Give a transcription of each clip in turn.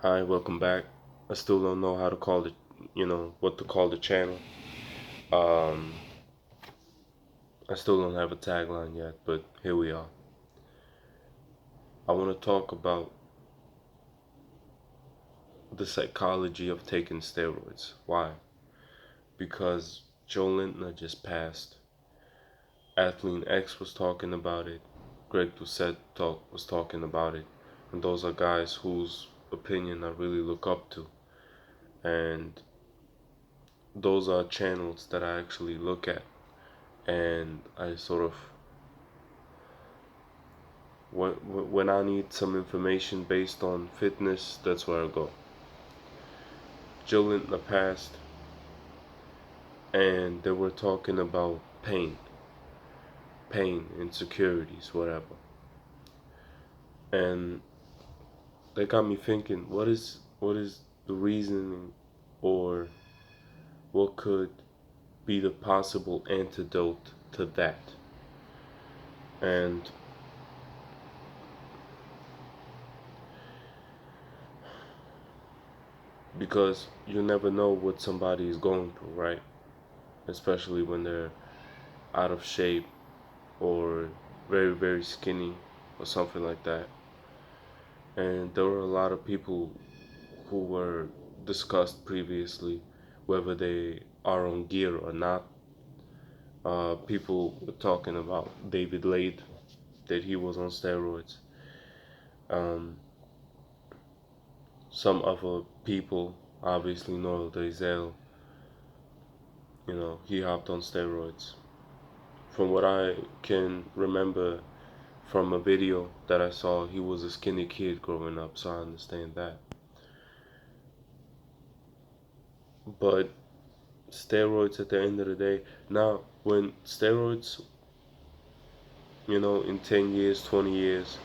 Hi, welcome back. I still don't know how to call it, what to call the channel. Um, I still don't have a tagline yet, but here we are. I want to talk about the psychology of taking steroids. Why? Because Joe Lintner just passed. Athlete X was talking about it. Greg Doucette was talking about it. And those are guys whose opinion I really look up to. And those are channels that I actually look at. And I sort of when I need some information based on fitness, that's where I go. Jill in the past, and they were talking about pain, insecurities, whatever. And they got me thinking, what is the reasoning, or what could be the possible antidote to that? And because you never know what somebody is going through, right? Especially when they're out of shape or very, very skinny or something like that. And there were a lot of people who were discussed previously, whether they are on gear or not. People were talking about David Lade, that he was on steroids. Um, some other people, obviously Noel Dezel, he hopped on steroids. From what I can remember from a video that I saw, he was a skinny kid growing up, so I understand that. But steroids at the end of the day, now when steroids, in 10 years, 20 years,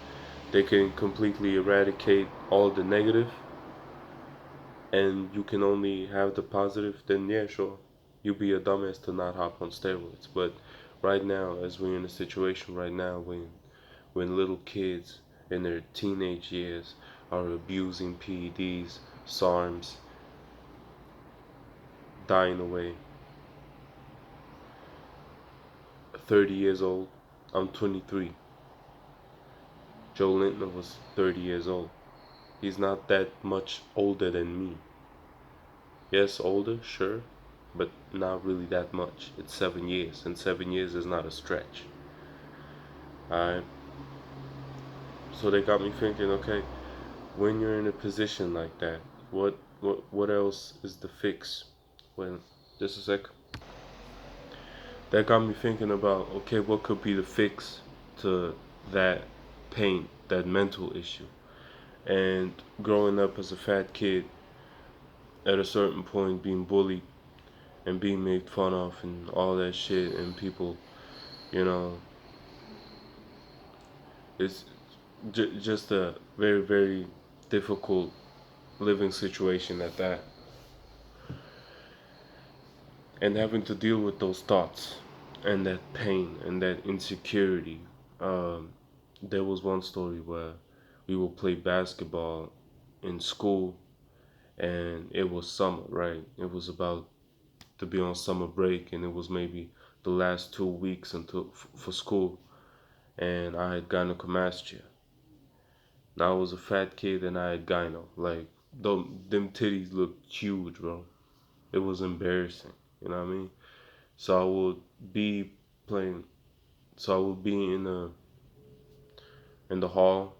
they can completely eradicate all the negative and you can only have the positive, then yeah, sure, you'd be a dumbass to not hop on steroids. But right now, as we're in a situation right now when little kids in their teenage years are abusing PEDs, SARMs, dying away, 30 years old, I'm 23. Joe Lintner was 30 years old. He's not that much older than me. Yes, older, sure, but not really that much. It's 7 years, and 7 years is not a stretch. Alright? So they got me thinking, okay, when you're in a position like that, what else is the fix? Well, just a sec. That got me thinking about, okay, what could be the fix to that pain, that mental issue? And growing up as a fat kid, at a certain point being bullied and being made fun of and all that shit, and people, you know, it's just a very, very difficult living situation at that. And having to deal with those thoughts and that pain and that insecurity. Um, there was one story where we would play basketball in school, and it was summer, right? It was about to be on summer break, and it was maybe the last 2 weeks until for school, and I had gynecomastia. Now I was a fat kid and I had gyno. Like them titties looked huge, bro. It was embarrassing. You know what I mean? So I would be playing. So I would be in the hall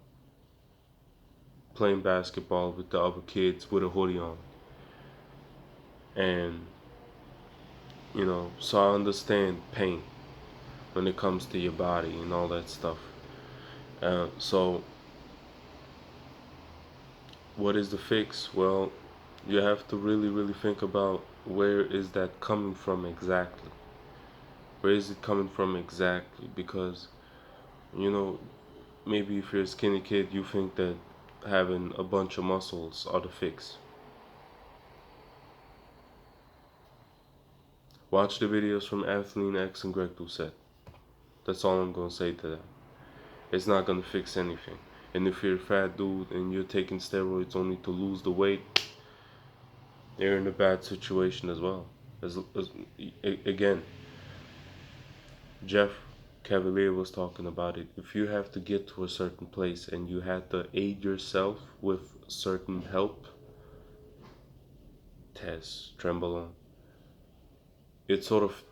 playing basketball with the other kids with a hoodie on, and so I understand pain when it comes to your body and all that stuff. So what is the fix? Well, you have to really, really think about where is that coming from exactly. Where is it coming from exactly? Because you know, maybe if you're a skinny kid, you think that having a bunch of muscles are the fix. Watch the videos from Athlete X and Greg Doucette. That's all I'm gonna say to that. It's not gonna fix anything. And if you're a fat dude and you're taking steroids only to lose the weight, you're in a bad situation as well. Again, Jeff Cavalier was talking about it. If you have to get to a certain place and you have to aid yourself with certain help, test, trembolone, it sort of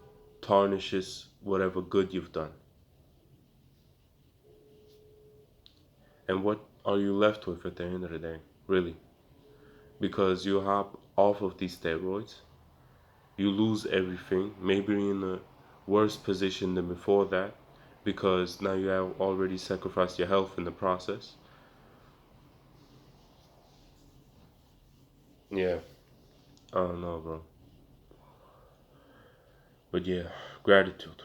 tarnishes whatever good you've done. And what are you left with at the end of the day, really? Because you hop off of these steroids, you lose everything, maybe in a worse position than before that, because now you have already sacrificed your health in the process. Yeah, I don't know, bro. But yeah, gratitude.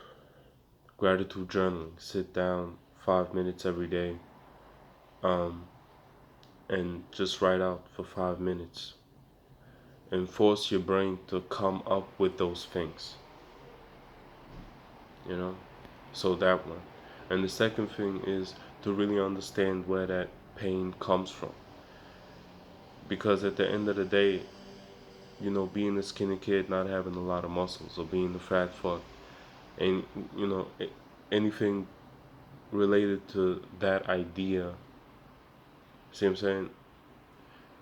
Gratitude journaling. Sit down 5 minutes every day, um, and just write out for 5 minutes. And force your brain to come up with those things. You know? So that one. And the second thing is to really understand where that pain comes from. Because at the end of the day, being a skinny kid, not having a lot of muscles, or being a fat fuck, and, anything related to that idea, see what I'm saying?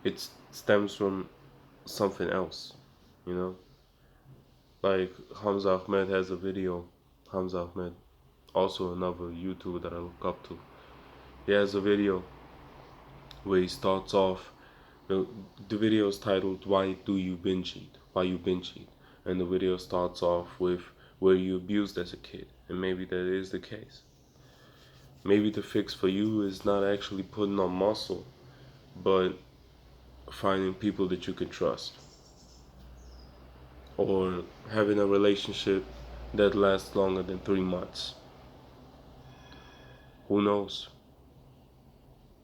It stems from something else, you know? Like Hamza Ahmed has a video, Hamza Ahmed, also another YouTuber that I look up to. He has a video where he starts off, the, the video is titled, Why Do You Binge Eat? Why You Binge Eat? And the video starts off with, were you abused as a kid? And maybe that is the case. Maybe the fix for you is not actually putting on muscle, but finding people that you can trust, or having a relationship that lasts longer than 3 months. Who knows?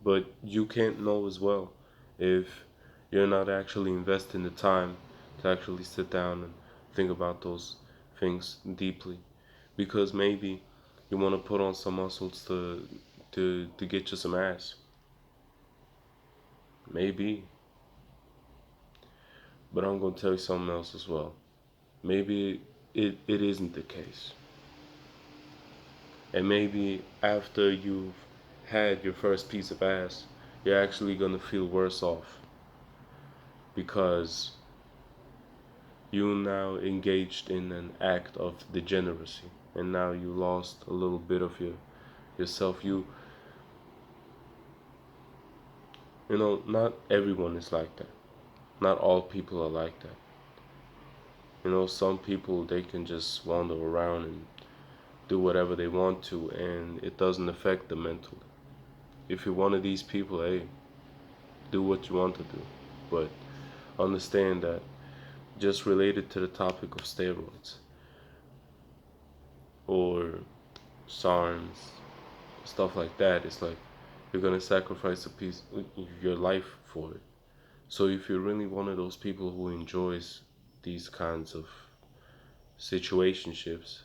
But you can't know as well if you're not actually investing the time to actually sit down and think about those things deeply. Because maybe you want to put on some muscles to get you some ass. Maybe. But I'm going to tell you something else as well. Maybe it isn't the case. And maybe after you've had your first piece of ass, you're actually going to feel worse off because you now engaged in an act of degeneracy, and now you lost a little bit of yourself. Not everyone is like that. Not all people are like that. Some people, they can just wander around and do whatever they want to, and it doesn't affect them mentally. If you're one of these people, hey, do what you want to do, but understand that, just related to the topic of steroids or SARMs, stuff like that, it's like you're gonna sacrifice a piece of your life for it. So if you're really one of those people who enjoys these kinds of situationships,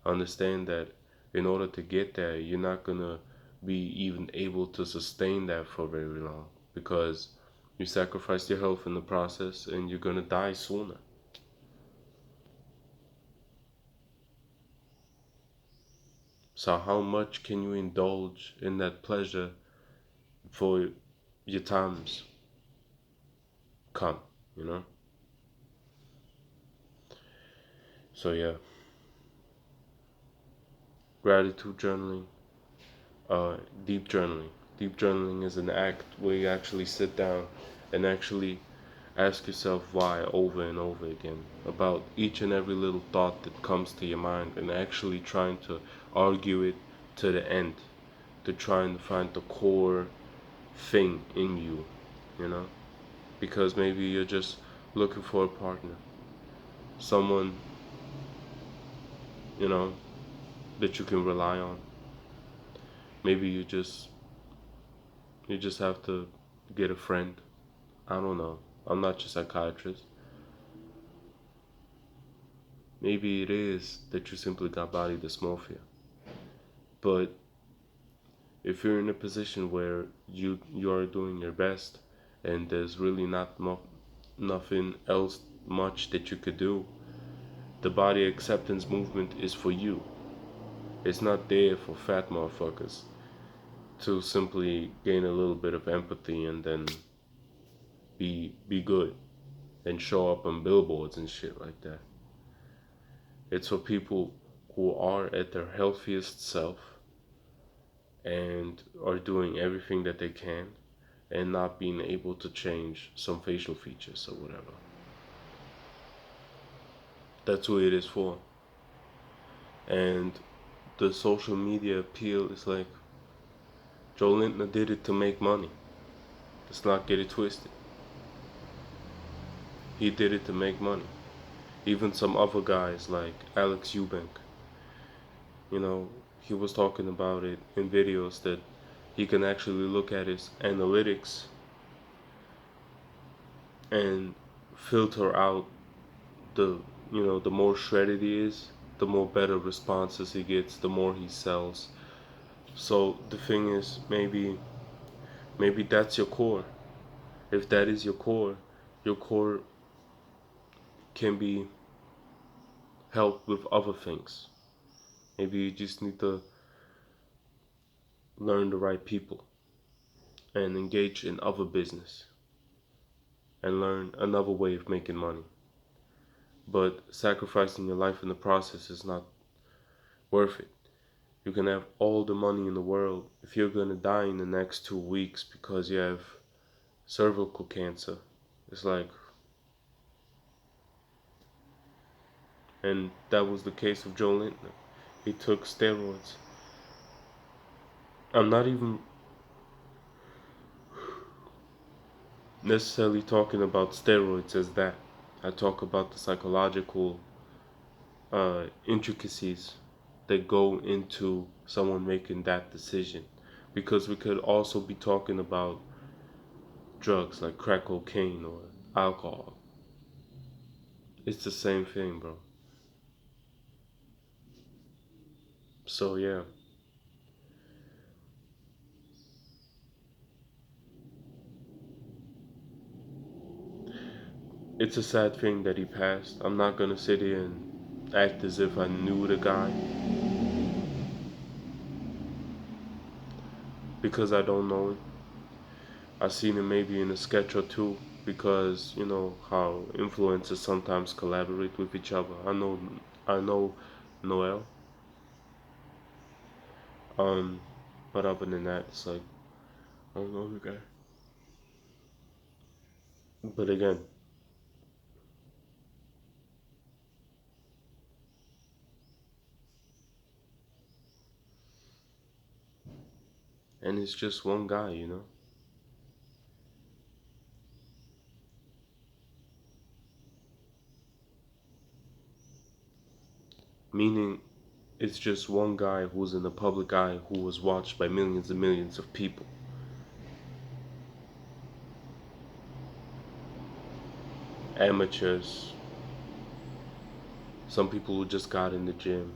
understand that in order to get there, you're not gonna be even able to sustain that for very long, because you sacrificed your health in the process and you're gonna die sooner. So how much can you indulge in that pleasure before your times come, you know? So yeah, gratitude journaling, uh, deep journaling. Deep journaling is an act where you actually sit down and actually ask yourself why over and over again about each and every little thought that comes to your mind, and actually trying to argue it to the end, to trying to find the core thing in you, you know? Because maybe you're just looking for a partner, someone, you know, that you can rely on. Maybe you just have to get a friend. I don't know. I'm not your psychiatrist. Maybe it is that you simply got body dysmorphia. But if you're in a position where you are doing your best and there's really nothing else much that you could do, the body acceptance movement is for you. It's not there for fat motherfuckers to simply gain a little bit of empathy and then be good and show up on billboards and shit like that. It's for people who are at their healthiest self and are doing everything that they can and not being able to change some facial features or whatever. That's who it is for. And the social media appeal is like, Joe Lintner did it to make money. Let's not get it twisted. He did it to make money. Even some other guys like Alex Eubank, you know, he was talking about it in videos that he can actually look at his analytics and filter out the, the more shredded he is, the more better responses he gets, the more he sells. So the thing is, maybe that's your core. If that is your core can be helped with other things. Maybe you just need to learn the right people and engage in other business and learn another way of making money. But sacrificing your life in the process is not worth it. You can have all the money in the world. If you're gonna die in the next 2 weeks because you have cervical cancer, it's like, and that was the case of Joe Lintner. He took steroids. I'm not even necessarily talking about steroids as that. I talk about the psychological intricacies that go into someone making that decision. Because we could also be talking about drugs like crack cocaine or alcohol. It's the same thing, bro. So yeah. It's a sad thing that he passed. I'm not gonna sit here and act as if I knew the guy, because I don't know him. I seen him maybe in a sketch or two, because you know how influencers sometimes collaborate with each other. I know Noel. Um, but other than that, it's like, I don't know the guy. But again, and it's just one guy, Meaning, it's just one guy who's in the public eye who was watched by millions and millions of people. Amateurs, some people who just got in the gym.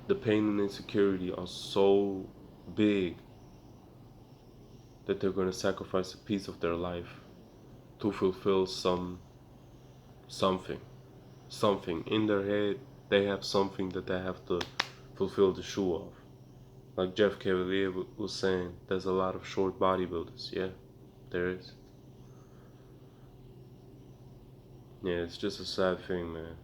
The pain and insecurity are so big that they're going to sacrifice a piece of their life to fulfill something. Something. In their head, they have something that they have to fulfill the shoe of. Like Jeff Cavalier was saying, there's a lot of short bodybuilders. Yeah, there is. Yeah, it's just a sad thing, man.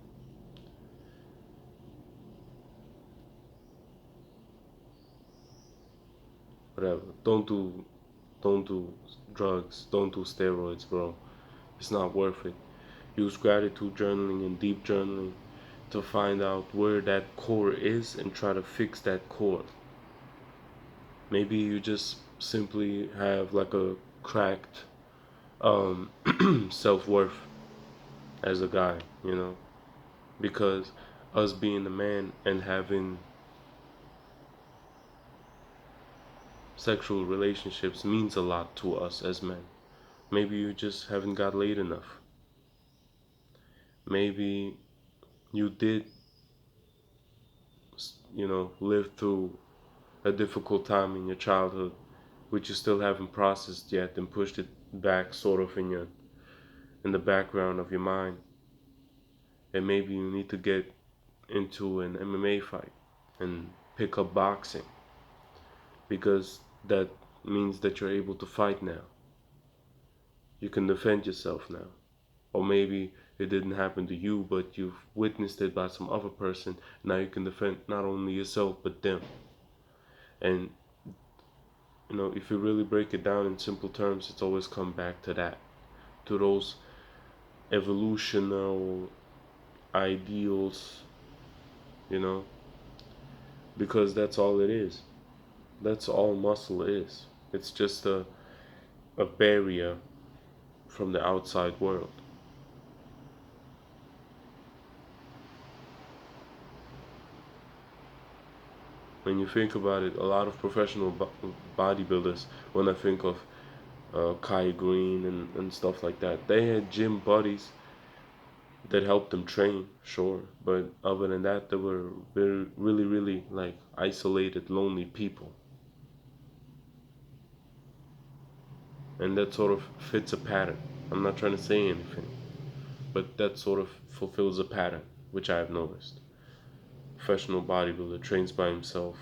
Whatever. Don't do drugs. Don't do steroids, bro. It's not worth it. Use gratitude journaling and deep journaling to find out where that core is and try to fix that core. Maybe you just simply have like a cracked self-worth as a guy, because us being a man and having sexual relationships means a lot to us as men. Maybe you just haven't got laid enough. Maybe you did, live through a difficult time in your childhood which you still haven't processed yet and pushed it back sort of in the background of your mind. And maybe you need to get into an MMA fight and pick up boxing, because that means that you're able to fight now. You can defend yourself now. Or maybe it didn't happen to you, but you've witnessed it by some other person. Now you can defend not only yourself but them. And if you really break it down in simple terms, it's always come back to that, to those evolutionary ideals, you know, because that's all it is. That's all muscle is. It's just a barrier from the outside world. When you think about it, a lot of professional bodybuilders, when I think of Kai Green and stuff like that, they had gym buddies that helped them train, sure, but other than that, they were very, really, really like isolated, lonely people. And that sort of fits a pattern. I'm not trying to say anything, but that sort of fulfills a pattern, which I have noticed. Professional bodybuilder trains by himself,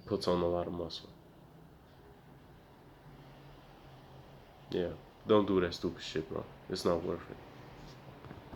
puts on a lot of muscle. Yeah, don't do that stupid shit, bro. It's not worth it.